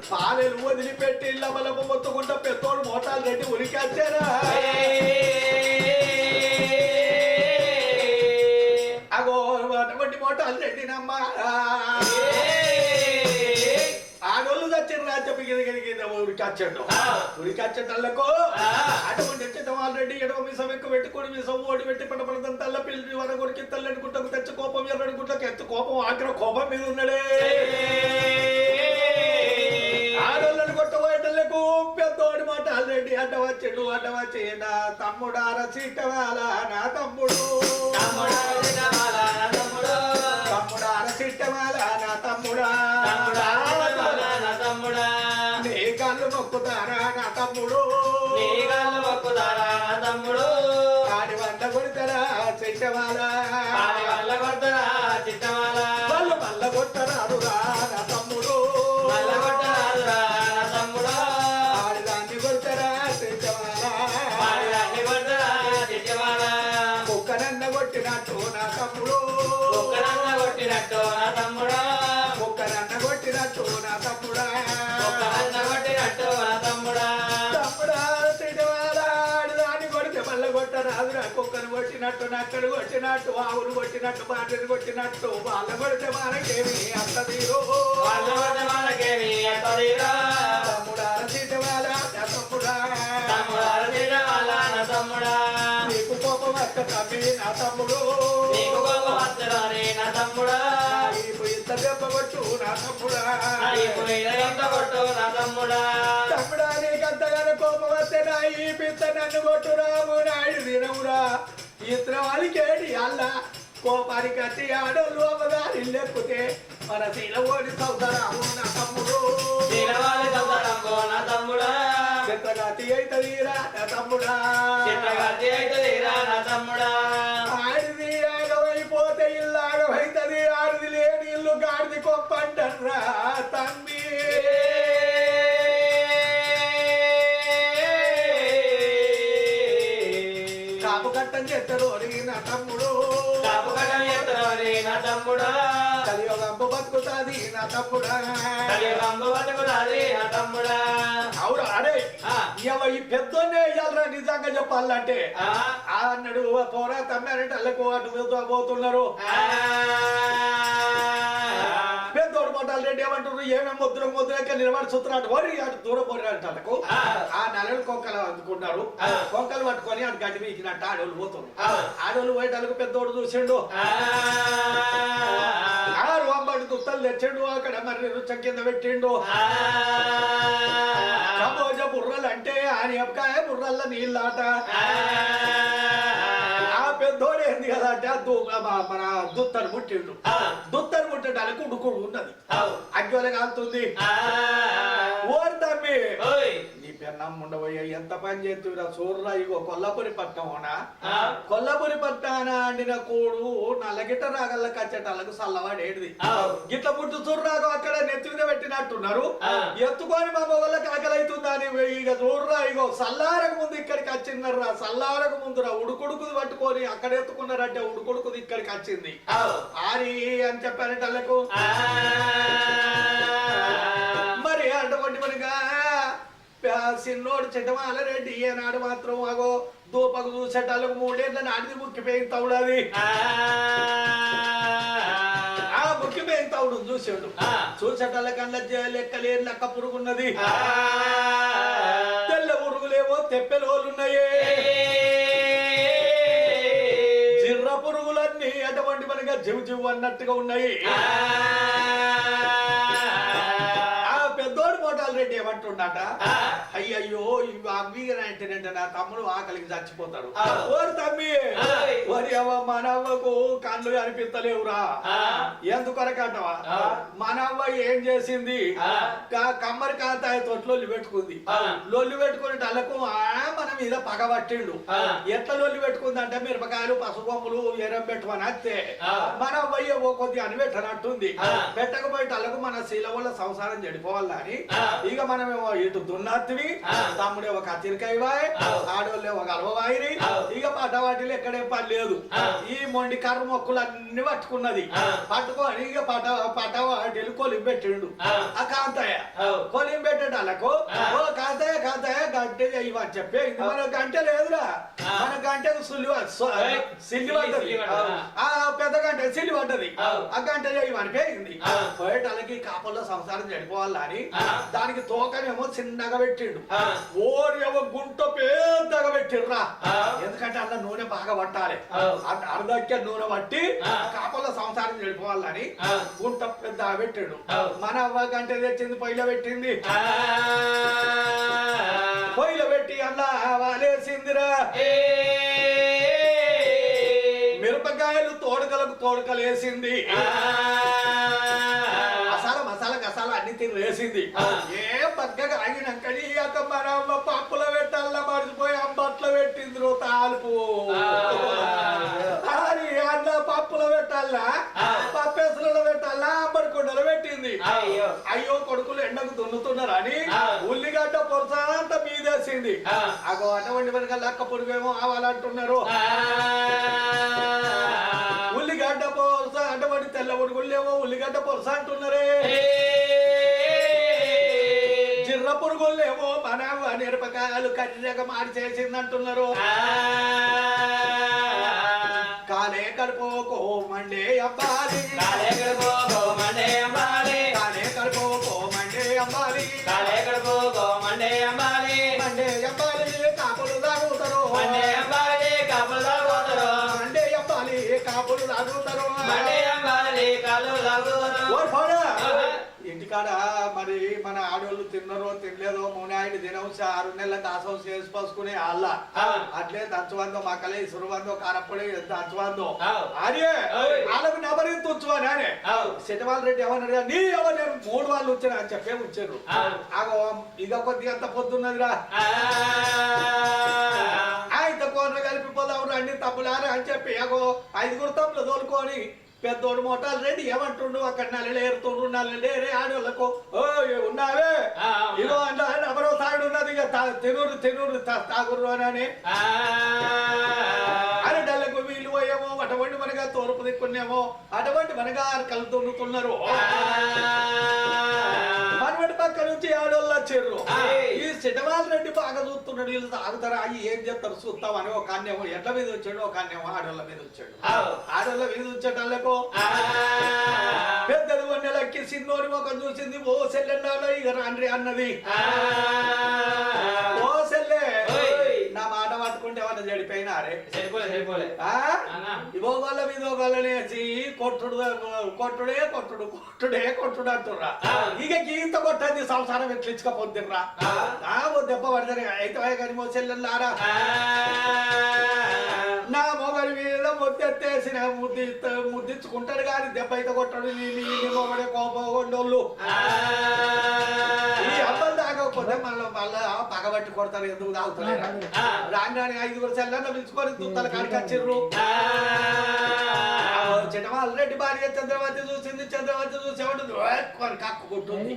పాలెలు వదిలిపెట్టి ఇళ్ళ బలపు మొత్తుకుంటా పెద్దోడు మోటాలు రెడ్డి ఉరికొచ్చారా అగో అటువంటి మోటాలు రెడ్డినమ్మా ఆడోళ్ళు తెచ్చిన రాజ్యపు గిరిగిరిగిన ఉరికొచ్చాడు ఉరికొచ్చేటల్లకు అటువంటి వచ్చేటం ఆల్రెడీ ఎడవ మీసం ఎక్కువ పెట్టుకుని మీసం ఓడి పెట్టి పడపడదని తల్ల పిల్లి వరగొరికి తల్లని గుట్టకు తెచ్చి కోపం ఎర్రడి గుట్టకు ఎత్తు కోపం ఆఖరి కోపం మీద ఉన్నాడే ఆడోళ్ళని కొట్టబోయేటల్లకు పెద్దోడి మాట ఆల్రెడీ అడ్డ వచ్చి నా తమ్ముడా రసిట్టవాల నా తమ్ముడు తమ్ముడా రసిట్టవాల నా తమ్ముడా నీ కాళ్ళు మొక్కుతారా నా తమ్ముడు ఆడి వంట కొడతారా చిట్టవాలా వాళ్ళు మల్ల కొట్టరాదురా నా తమ్ముడు ఆడిదాన్ని కొడతారా చిట్టవాలా కుక్కనన్న కొట్టినట్టు నా తమ్ముడు కుక్కనన్న కొట్టినట్టు నా తమ్ముడా తమ్ముడా తిడవాలా ఆడిదాన్ని కొడితే మళ్ళీ కొట్టరాదురా కుక్కను కొట్టినట్టు నక్కడు కొట్టినట్టు ఆవులు కొట్టినట్టు బాటలు కొట్టినట్టు వాళ్ళ కొడితే మనకేమి అంత తీరు తమ్ముడా తిడవాలా తమ్ముడా నీకు కోపం వస్త తమ్మి నా తమ్ముడు నీకు ఇంత దెబ్బ కొట్టు నా తమ్ముడా తమ్ముడా నీకంతగానో కోపం వస్తే నా ఈ పిత్త నన్ను కొట్టు రాము నాయుడు దినమురా ఇతర వాళ్ళకేడి అల్ల కోపానికి కట్టి ఆడోళ్ళు అమ్మగారి లేకపోతే మన శీలవోడి సౌదరాము నా తమ్ముడు చిత్రగాతి అయితదిరా నా తమ్ముడా ఆడిది ఆగమైపోతే ఇల్లు ఆగమైతది ఆడిది లేని ఇల్లు గాడిది కొప్పంటర్రా తమ్మి కాపు కట్టం చేస్తారు నా తమ్ముడు కలియుగంబు బతుకుతాది నా తమ్ముడా అవును అడే ఈ పెద్దోనే ఇయ్యాలరా నిజంగా చెప్పాలంటే అన్నాడు పోరా తమ్మారంటే అల్లకు అటు పోతున్నారు పెద్దోడు మొట్టాలు రెడ్డి ఏమంటారు ఏమేమి ముద్రక నిలబడి చూస్తున్నాడు వరి అటు దూరం పోయినట్టు వాళ్ళకు ఆ నెలలు కొంకలు అందుకున్నారు కొంకలు పట్టుకొని అటు గడ్డి వీకినట్టు ఆడోళ్ళు పోతున్నారు ఆడోళ్ళు పోయేటలకు పెద్దోడు చూసిండు ఆరు అంబడి దుత్తలు తెచ్చిండు అక్కడ మరి రుచం కింద పెట్టిండు కబోజ బుర్రలు అంటే ఆనియపకాయ బుర్రల్ల నీళ్ళాట ఆ పెద్దోడు ఏంది కదా అంటే మన దుత్తను ముట్టిండు దుత్తను ముట్టడానికి ఉడుకుడు ఉన్నది అగ్గివల కాలుతుంది ఓరు తమ్మి నీ పెన్నమ్ముండబోయే ఎంత పని చేస్తున్నా చూర్రా ఇగో కొల్లపురి పట్టణమోనా కొల్లపురి పట్టానా అండిన కూడు నల్లగిట్ట రాగల్ల కచ్చేటాలకు సల్లవాడు ఏడిది గిట్ల ముట్టు చూర్రాకు అక్కడ నెత్తి మీద పెట్టినట్టున్నారు ఎత్తుకొని మా మొగళ్ళకి ఆకలైతుందా అని ఇక చూర్రా ఇగో సల్లారకు ముందు ఇక్కడికి వచ్చిందర్రా సల్లారకు ముందురా ఉడుకుడుకుది పట్టుకొని అక్కడ ఎత్తుకున్నారంటే ఉడుకుడుకుది ఇక్కడికి వచ్చింది ఆరి అని చెప్పారంటే వాళ్ళకు మరి అటువంటి మరిగా సిన్నోడు చెట్టమాల రెడ్డి ఏనాడు మాత్రం అగో దూపకు చూసేటాలకు 3 ఏళ్ళ నాటిది ముక్కిపోయిన తౌడది ఆ ముక్కిపోయిన తౌడు చూసాడు చూసేటాల కన్నా లెక్కలేని లెక్క పురుగున్నది తెల్ల పురుగులేవో తెప్పెలోలున్నాయే జిర్ర పురుగులన్నీ అటువంటి మనగా జివ్ జివ్ అన్నట్టుగా ఉన్నాయి పెద్దోడు మోటాలు రెడ్డి ఏమంటుండట అయ్యయ్యో అవ్వీగనంటేనంటే నా తమ్ముడు ఆకలికి చచ్చిపోతాడు ఓరు తమ్మి వరి అవ్వ మనవ్వకు కళ్ళు అనిపిస్తలేవురా ఎందుకొరకంటవా మనవ్వ ఏం చేసింది కమ్మరి కాంతాయ తోటి లొల్లి పెట్టుకుంది లొల్లి పెట్టుకుని అలకు మన మీద పగబట్టిండు ఎట్లా లొల్లి పెట్టుకుంది అంటే మిరపకాయలు పసుపొమ్మలు ఎరం పెట్టుమని అత్తే మనవ్వ ఓ కొద్ది అని పెట్టనట్టుంది పెట్టకపోయి అలకు మన శీల వల్ల సంసారం చెడిపోవాలి అని ఇక మనమేమో ఇటు దున్నత్తివి తమ్ముడేమో కత్తిరికాయవాయ్ ఆడోళ్ళేమో గలవవాయిరి ఇక పట్టవాటిలో ఎక్కడే పని లేదు ఈ మొండి కర్ర మొక్కులు అన్ని పట్టుకున్నది పట్టుకొని ఇక పట్టవాటిలు కొలిమి పెట్టిండు ఆ కాంతయ్య కొలిమి పోయేటాళ్ళకు ఓ కాంతయ్య గంటే ఇవ్వని చెప్పి ఇది మన గంట లేదురా మన గంటకు సిల్లి పడ్డది ఆ పెద్ద గంట సిల్లి పడ్డది ఆ గంట ఇవ్వని పేయింది పోయేటాళ్ళకి కాపల్లో సంసారం చెడిపోవాలని దానికి తోకనేమో చిన్నగా పెట్టిండు ఓరేమో గుంట పెద్దగా పెట్టిర్రా ఎందుకంటే అలా నూనె బాగా పట్టాలి అర్ధక్కే నూనె పట్టి కాపల్లో సంసారం చెడిపోవాలని గుంట పెద్దగా పెట్టిండు మన అవ్వ గంట తెచ్చింది పొయ్యిలో పెట్టింది పొయ్యిలో పెట్టి అలా వాలేసిందిరా మిరపకాయలు తోడకలు వేసింది మసాలా గసాలా అన్ని తిని వేసింది ఏ బగ్గగా ఆగినాకని అక్క మన అమ్మ పప్పులో పెట్టాలా మర్చిపోయి అంబట్లో పెట్టింది తాలుపు అన్న పప్పులో పెట్టాలా పప్పేసులలో పెట్టాలా అంబడికొండలో పెట్టింది అయ్యో కొడుకులు ఎండకు దున్నుతున్నారు అని ఉల్లిగడ్డ పొరస అంతా మీదేసింది అగో అటువంటి వెనక లక్క పొడుగేమో ఆవాలంటున్నారు ఉల్లిగడ్డ పొరస అటువంటి తెల్ల పొడుగులేమో ఉల్లిగడ్డ పొరస అంటున్నారే జిర్ర పురుగులేమో మన మిరపకాయలు కర్రీగా మాడి చేసింది అంటున్నారు కాలే కడుపుకో మండే అబ్బాలి కాలే కడుపుకో మండే అబ్బాలి కాలే కడుపుకో మండే అబ్బాలి కాలే కడుపుకో మండే అబ్బాలి మండే అబ్బాలి కాపులు తాగుతారు మండే అబ్బాలి కాపులు తాగుతారు మండే అబ్బాలి కాపులు తాగుతారు మండే అబ్బాలి కాపులు తాగుతారు ఇంటికాడ మరి మన ఆడోళ్ళు తిన్నరో తినలేదో మూనాయుడు దినవంశ 6 నెలల దాసం చేసి పసుకునే అల్ల అట్లే దంచవందో మక్కలే సురవందో కారప్పొడి దంచవందో అదే వాళ్ళకు నబరి తుంచువని అని శెట్టవాళ్ళ రెడ్డి ఏమన్నాడు నీ ఎవరు 3 వాళ్ళు వచ్చారు అని చెప్పే వచ్చారు ఆగో ఇక కొద్దిగా అంత పొద్దున్నదిరా ఇంత కూర కలిపిపోదాం రండి తప్పులారా అని చెప్పి అగో 5 తప్పులు తోలుకొని పెద్దోడు మోటాలు రెడ్డి ఏమంటుండు అక్కడ నల్లలేరుతుండ్రు నల్లలేరే ఆడోళ్ళకు ఓ ఉన్నావే ఇగో అంటే ఎవరో తాడు ఉన్నది ఇక తినూరు తాగురు అని అరడలకు వీళ్ళు పోయేమో అటువంటి మనగా తోరుపు దిక్కునేమో అటువంటి మనగా కలు దున్నుతున్నారు మనవడి పక్క నుంచి ఆడోళ్ళు వచ్చారు ఈ శెట్టవాళ్ళ రెడ్డి బాగా చూస్తున్నాడు వీళ్ళు తాగుతారా ఏం చెప్తారు చూస్తామని ఒక అన్నేమో ఎడ్ల మీద వచ్చాడు ఒక అన్నేమో ఆడోళ్ళ మీద వచ్చాడు ఆడోళ్ళ మీద వచ్చేటళ్ళకు పెద్దది వన్నెలకి సిన్నోని ఒక చూసింది ఓ సెల్లెన్నాలో ఇక రాండ్రి అన్నది ఓ సెల్లె నా మాట పట్టుకుంటే ఏమన్నా చెడిపోయినారే ఇవో వాళ్ళ మీద వాళ్ళనేసి కొట్టుడే అంటుర్రా ఇక గీత కొట్టది సంసారం ఎట్లించకపోద్దిర్రా దెబ్బ పడతారు అయితే కానీ మో సెల్లెల్లారా నా మొగడి మీద ముద్దెత్తేసిన ముద్దించుకుంటాడు కానీ దెబ్బ అయితే కొట్టాడు నీ మొగడే కోపండోళ్ళు ఈ అబ్బాయి తాగకపోతే మళ్ళా పగబట్టి కొడతారు ఎందుకు తాగుతారు రాగానే 5 సెల్లన్న పిలుచుకొని దుత్తల కాడికి వచ్చిర్రు చిన్నవాళ్ళ రెడ్డి భార్య చంద్రవతి చూసింది చూసి ఏమంటుంది కక్కు కొట్టుంది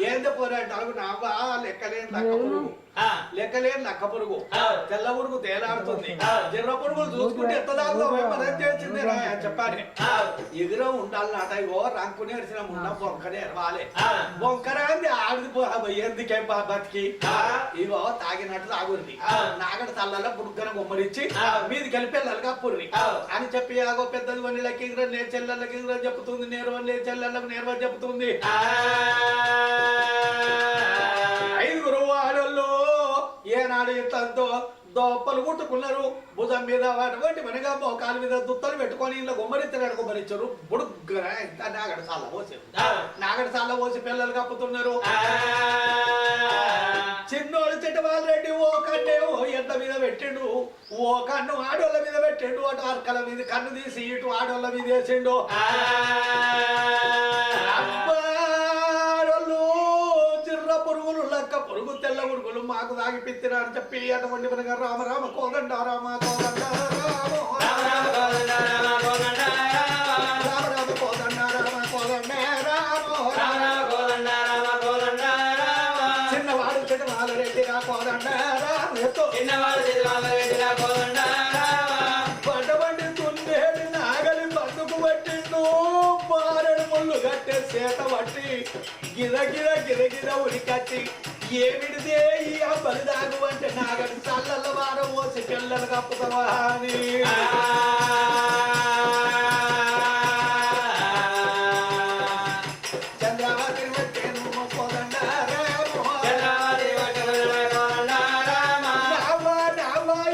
ఏందో పోరాడు అడుగు నావా లెక్కలేని నక్క పురుగు తెల్ల పురుగు తేలాడుతుంది జిర్ర పురుగులు చూసుకుంటే ఎంత దాకా చేసింది చెప్పాలి ఎదురో ఉండాలన్నట ఇగో రంకు నేర్చిన ఉన్న బొంకనే ఎరవాలి బొంకర అంది ఆడిది ఎందుకే బతికి ఇగో తాగినట్టు తాగుంది నాగడ తల్లలో బుడుగ్గన గుమ్మరిచ్చి మీది కలిపి పిల్లలకి అని చెప్పి ఆగో పెద్దది వన్నెలకి నేరు చెల్లెళ్ళకి చెప్తుంది నేరు చెల్లెళ్ళకి నేర్వ చెప్తుంది 5 ఆడోళ్ళు ఏనాడు ఇంతంతో దోప్పలు కుట్టుకున్నారు భుజం మీద అటువంటి మనగా మోకాల మీద దుత్తలు పెట్టుకొని ఇలా గుమ్మరిచ్చారు బుడుగ్గర నాగడ సాల పోసి పిల్లలు కప్పుతున్నారు చిన్నోడు చిట్టవాళ్ళ రెడ్డి ఓ కన్నేమో ఎండ మీద పెట్టిండు ఓ కన్ను ఆడోళ్ళ మీద పెట్టిండు అటు అర్కల మీద కన్ను తీసి ఇటు ఆడోళ్ళ మీద వేసిండు పురుగులు లక్క పురుగు తెల్ల పురుగులు మాకు తాగిపిత్తిరా అని చెప్పి అటువంటి మనగా రామ కోదండ రామ కోదండ చిన్నవాడు చిన్నవాళ్ళ రెడ్డి రా కోదండ పటవంటి తుండేడు నాగలి బతుకు పట్టిండు మారెడు ముళ్ళు కట్టే చేత పట్టి గిరగిర ఉరికచ్చి ఏమిడిదే ఈ అబ్బలు దాగు అంటే నాగడి చల్లల వారం పోసి పిల్లలు కప్పుతావా అని చంద్రవతి వచ్చేను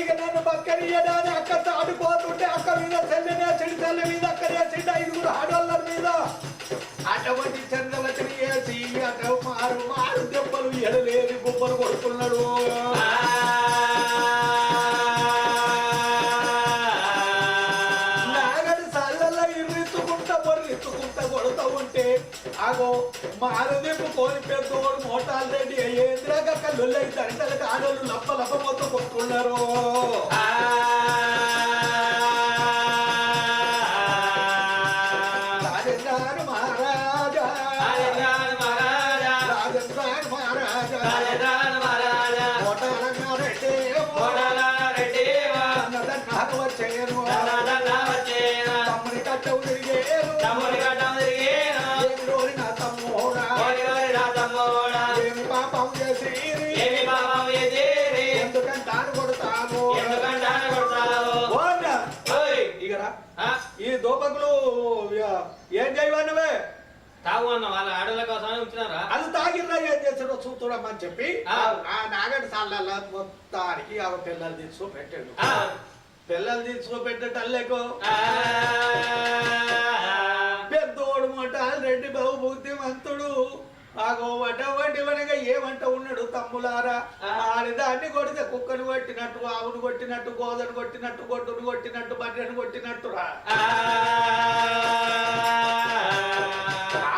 ఇక నన్ను పక్కనియడాని అక్క తాడిపోతుంటే అక్క మీద చెల్లెనే చెడి తల్ల మీద అక్కడే చెడ్డ 5 ఆడవాళ్ళ మీద అటువంటి చంద్రవతిని వేసి అట మారు దెబ్బలు ఎడలేని గుబ్బలు కొడుతున్నాడు నాగడి సల్లల్లో ఇర్రెత్తుకుంటా కొడుతూ ఉంటే అగో మారు దెబ్బ కోరి పెద్దోడు మోటాలు రెడ్డి ఏంద్రాక కళ్ళుల్లై తంటలకు ఆడోళ్ళు లప్ప మొత్తం కొట్టుకున్నారు ఈ దోపకులు ఏం చేయవన్నవే తాగు అన్న వాళ్ళ ఆడల కోసమే ఉంటున్నారా అది తాగిర్రా ఏం చేసాడో చూడమని చెప్పి ఆ నాగడి సాళ్ళ మొత్తానికి ఆ పిల్లలు తీసుకో పెట్టాడు పిల్లలు తీసుకో పెట్టేటల్లేకో పెద్దోడు మొట్టాలు రెడ్డి బహు బుద్ధిమంతుడు ఆగో వడ్డవంటి వనగా ఏమంట ఉన్నాడు తమ్ములారా ఆడిదాన్ని కొడితే కుక్కను కొట్టినట్టు ఆవును కొట్టినట్టు గోదను కొట్టినట్టు గొడ్డును కొట్టినట్టు బట్టను కొట్టినట్టురా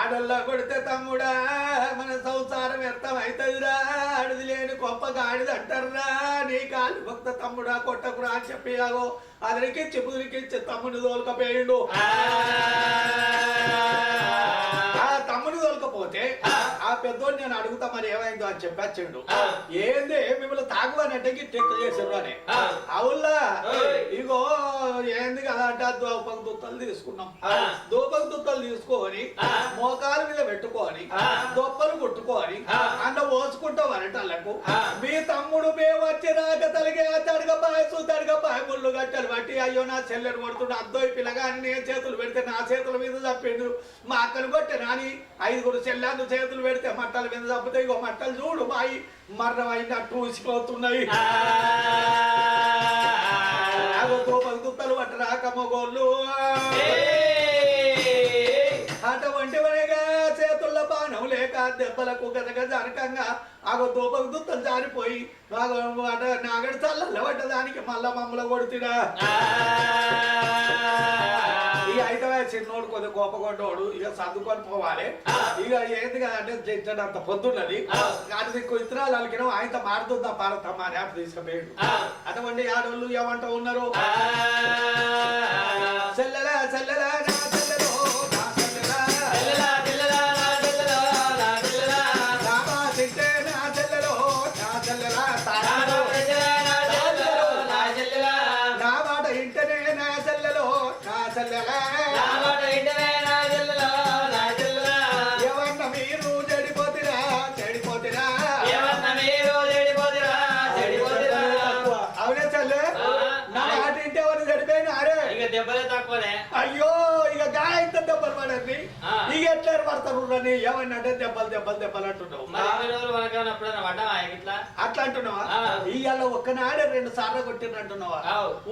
ఆడల్లా కొడితే తమ్ముడా మన సంసారం వ్యర్థం అవుతుందిరా ఆడిది లేని గొప్పగా ఆడిది అంటారా నీ కాలు భక్త తమ్ముడా కొట్టకురా అని చెప్పి ఆగో అదరికిచ్చి పుదిరికిచ్చి తమ్ముని తోలుకపోయిండు ఆ తమ్ముని తోలుకపోతే ఆ పెద్దోడు నేను అడుగుతా మరి ఏమైందో అని చెప్పి వచ్చిండు ఏంది మిమ్మల్ని తాగువనంటే టెక్కు చేసాడు అని అవుల్లా ఇగో ఏంది కదా అంటే దోపకు దుత్తలు తీసుకున్నాం దోపకు దుత్తలు తీసుకొని మోకాల మీద పెట్టుకొని దొప్పలు కుట్టుకొని అండ పోసుకుంటాం అనటళ్ళకు మీ తమ్ముడు మేము వచ్చి రాక తలిగే తడగపాయ ముళ్ళు గట్టలు బట్టి అయ్యో నా చెల్లెని కొడుతుండే అద్దోయి పిల్లగాని నేను చేతులు పెడితే నా చేతుల మీద తప్పిండు మా అక్కను కొట్టే నాని 5 చెల్లెళ్ళు చేతులు పెడితే మట్టల మీద తప్పితే ఇగో మట్టలు చూడు బాయి మరణం అయినట్టు ఊసిపోతున్నాయి దుప్పలు పట్ట రాక మొగోళ్ళు అటువంటి వనగా చేతుల్లో బాణం లేక దెబ్బలకు గదగ జరకంగా ఆగో దూపకు దుత్తలు జారిపోయి నాగడి చల్ల పడ్డదానికి మళ్ళా మమ్మల్ని కొడుతున్నా ఈ 5వ చిన్నోడు కొద్దిగా గొప్పగొడ్డోడు ఇక సర్దుకొని పోవాలి ఇక ఏంది కదంటే చెట్టంత పొద్దున్నది అటు దిక్కు ఇతరాలు అలికిన ఆయనతో మారుతుందా పారతమ్మా అని అటు తీసుకుపోయాడు అటువంటి ఆడోళ్ళు ఏమంటూ ఉన్నారు చెల్లెలా చెల్లెలా అయ్యో ఇక గాయంత దెబ్బలు పడండి ఇక ఎట్లా పడతారు ఏమన్నా దెబ్బలు అంటున్నావు అట్లా అంటున్నావా ఇవాళ ఒక్కనాడే 2 సార్లు కొట్టినట్టున్నావా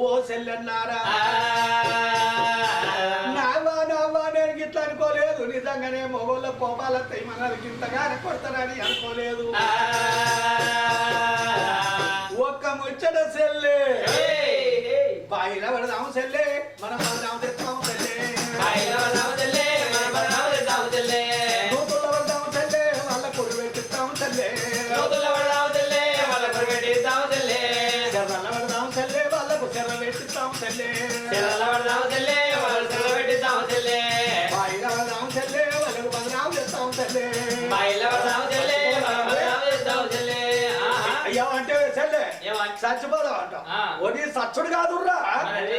ఓ సెల్లెన్నారా నావా నేను గిట్లా అనుకోలేదు నిజంగానే మొగోళ్ళ కోపాలతో మనకి ఇంతగానే కొడతారని అనుకోలేదు ఒక్క ముచ్చట సెల్లే బాయిల పడదాము సెల్లే మనం పడదాము తెస్తాము సెల్లే నూతుల్లో పడదాము సెల్లే వాళ్ళ కొడు పెట్టిస్తాము సెల్లే చెర్రల పడదాము సెల్లే వాళ్ళకు చెర్ర పెట్టిస్తాము సెల్లే బాయిల పడదాము సెల్లే వాళ్ళకు బదనాము చేస్తాము సెల్లే అయ్యా అంటే సెల్లే చచ్చిపోదాం అంట ఆ. ఓడి సచ్చుడు కాదుర్రా మరి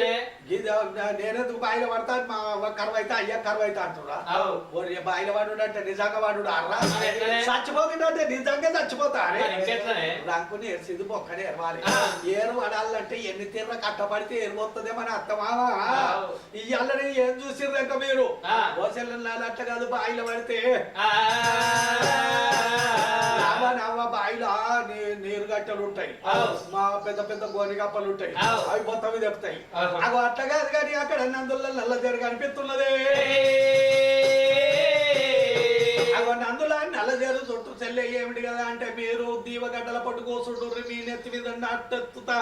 నేనెందుకు బాయిల పడతాను మా అవ్వ కరువు అయితే అయ్యా కరువు అయితే అంటురా అవు. ఓరి బాయిల వాడు అంటే నిజంగా వాడు అర్రా మరి ఎట్లనే? చచ్చిపోతుంటే నిజంగా చచ్చిపోతా మరి ఇంకెట్లనే? రంకుని ఎరిసింది బొక్కనే ఎరవాలి ఆ. ఏరు పడాలంటే ఎన్ని తీర్ర కట్టబడితే ఏరుపోతుంది మన అత్తమావా అవు. ఈ అల్లని ఏం చూసిర్రు ఇంకా మీరు ఆ. ఓసెల్లు అట్ట కాదు బాయిల పడితే ఆ. నవ్వ బాయిలో నీరు గట్టలు ఉంటాయి అవు. మా పెద్ద పెద్ద గోని కప్పలు ఉంటాయి అవు. అవి మొత్తం తెప్పుతాయి అవు. అవి అట్లా కాదు కానీ అక్కడ నందుల నల్ల జరుగు అనిపిస్తున్నదే అవి నందుల నల్ల జరు చుట్టూ చెల్లె ఏమిటి కదా అంటే మీరు దీవగడ్డల పట్టుకోసుండ్రు మీ నెత్తి మీద నట్టెత్తుతా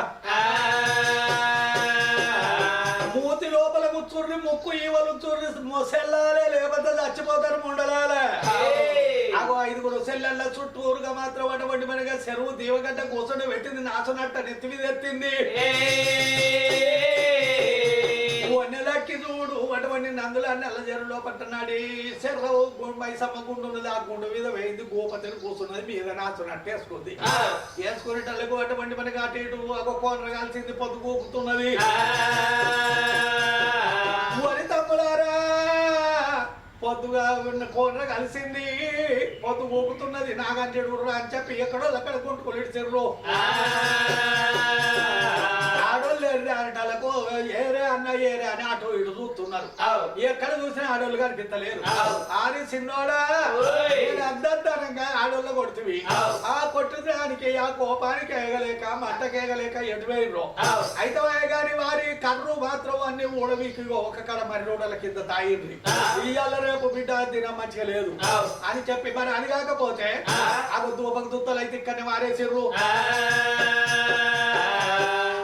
మూతి లోపల కూర్చుర్రి ముక్కు ఈవలు చూర్రి సెల్లాలే లేకపోతే చచ్చిపోతారు ముండలాలే అగో 5 సెల్లెళ్ళ చుట్టూరుగా మాత్రం అటువంటి మనగా చెరువు దీవగడ్డ కూర్చొని పెట్టింది నాచునట్ట నెత్తి మీద ఎత్తింది నెలకి చూడు అటువంటి నందుల నెల చెరువులో పట్టనాడి చెరువు మైసమ్మ గుండు ఉన్నది ఆ గుండు మీద వేయింది గోపతిని కూర్చున్నది మీద నాచునట్టు వేసుకుంది వేసుకునేటల్లకు అటువంటి మనకి అటు ఇటు ఒక కోనర కాల్చింది పొద్దు కూకుతున్నది వరి తమ్ములారా పొద్దుగా ఉన్న కోనర కలిసింది పొద్దు ఊపుతున్నది నాగంజడు అని చెప్పి ఎక్కడో అక్కడ కొట్టుకుని చెరువు ఆడోళ్ళు అనటాలకు ఏరే అన్న ఏరే అని అటు ఇటు చూస్తున్నారు ఎక్కడ చూసినా ఆడోళ్ళు కనిపించలేరు ఆది చిన్నోడా నేను అద్దనంగా ఆడోళ్ళు కొడుతుంది ఆ కొట్టుదానికి ఆ కోపానికి ఎగలేక మంటకేగలేక ఎటువైరు అయితే గాని వారి కర్రు మాత్రం అన్ని ఊడవీకి ఒక కడ మరి రోడ్ల కింద తాయింది ఇవాళ రేపు బిడ్డ దినం మంచిగా లేదు అని చెప్పి మరి అని కాకపోతే ఆ దూపకు దుత్తలు అయితే ఇక్కడనే వారేసిర్రు